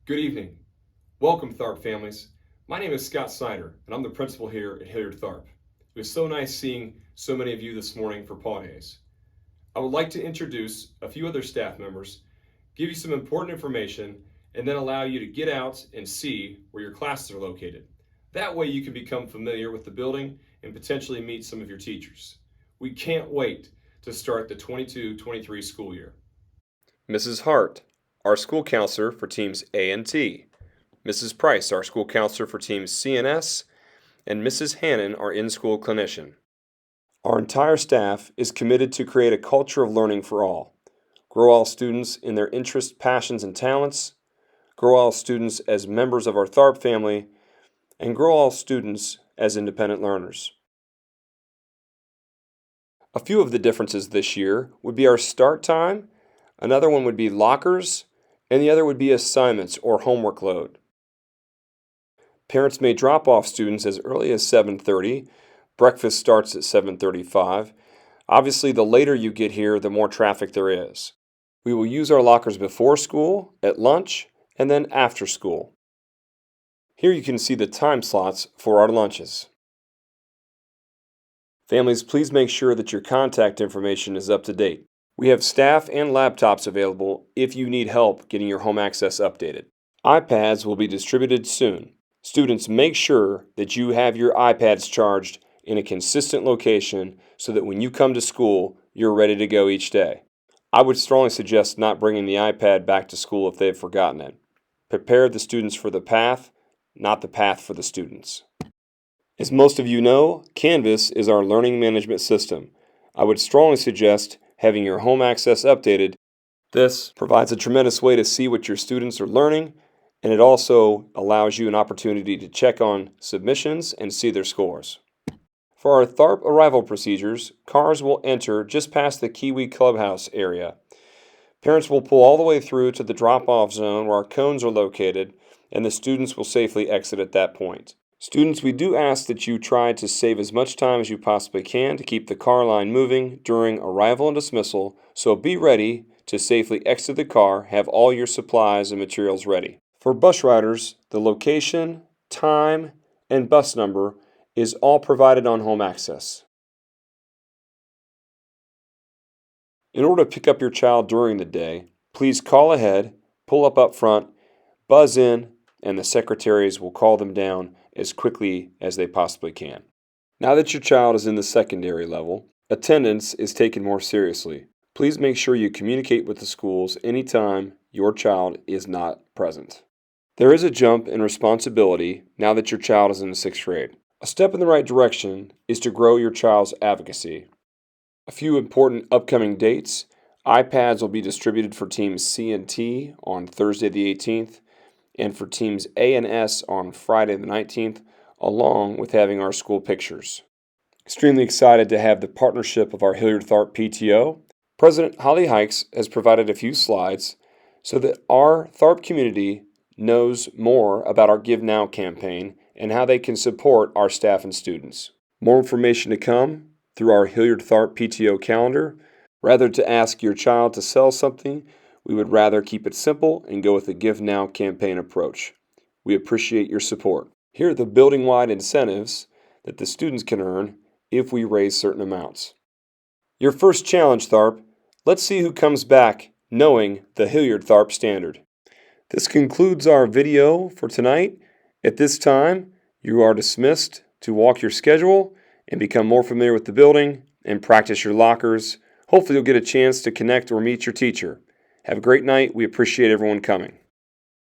Good evening. Welcome, Tharp families. My name is Scott Snyder, and I'm the principal here at Hilliard Tharp. It was so nice seeing so many of you this morning for Paw Days. I would like to introduce a few other staff members, give you some important information, and then allow you to get out and see where your classes are located. That way you can become familiar with the building and potentially meet some of your teachers. We can't wait to start the 22-23 school year. Mrs. Hart, our school counselor for teams A and T. Mrs. Price, our school counselor for teams C and S, and Mrs. Hannon, our in-school clinician. Our entire staff is committed to create a culture of learning for all. Grow all students in their interests, passions, and talents. Grow all students as members of our Tharp family, and grow all students as independent learners. A few of the differences this year would be our start time, another one would be lockers, and the other would be assignments or homework load. Parents may drop off students as early as 7:30. Breakfast starts at 7:35. Obviously, the later you get here, the more traffic there is. We will use our lockers before school, at lunch, and then after school. Here you can see the time slots for our lunches. Families, please make sure that your contact information is up to date. We have staff and laptops available if you need help getting your home access updated. iPads will be distributed soon. Students, make sure that you have your iPads charged in a consistent location so that when you come to school, you're ready to go each day. I would strongly suggest not bringing the iPad back to school if they've forgotten it. Prepare the students for the path, not the path for the students. As most of you know, Canvas is our learning management system. I would strongly suggest having your home access updated. This provides a tremendous way to see what your students are learning, and it also allows you an opportunity to check on submissions and see their scores. For our Tharp arrival procedures, cars will enter just past the Kiwi Clubhouse area. Parents will pull all the way through to the drop-off zone where our cones are located, and the students will safely exit at that point. Students, we do ask that you try to save as much time as you possibly can to keep the car line moving during arrival and dismissal, so be ready to safely exit the car, have all your supplies and materials ready. For bus riders, the location, time, and bus number is all provided on home access. In order to pick up your child during the day, please call ahead, pull up front, buzz in, and the secretaries will call them down as quickly as they possibly can. Now that your child is in the secondary level, attendance is taken more seriously. Please make sure you communicate with the schools anytime your child is not present. There is a jump in responsibility now that your child is in the 6th grade. A step in the right direction is to grow your child's advocacy. A few important upcoming dates: iPads will be distributed for teams C and T on Thursday the 18th, and for teams A and S on Friday the 19th, along with having our school pictures. Extremely excited to have the partnership of our Hilliard Tharp PTO. President Holly Hikes has provided a few slides so that our Tharp community knows more about our Give Now campaign and how they can support our staff and students. More information to come through our Hilliard Tharp PTO calendar. Rather to ask your child to sell something, we would rather keep it simple and go with the Give Now campaign approach. We appreciate your support. Here are the building-wide incentives that the students can earn if we raise certain amounts. Your first challenge, Tharp. Let's see who comes back knowing the Hilliard Tharp standard. This concludes our video for tonight. At this time, you are dismissed to walk your schedule and become more familiar with the building and practice your lockers. Hopefully you'll get a chance to connect or meet your teacher. Have a great night. We appreciate everyone coming.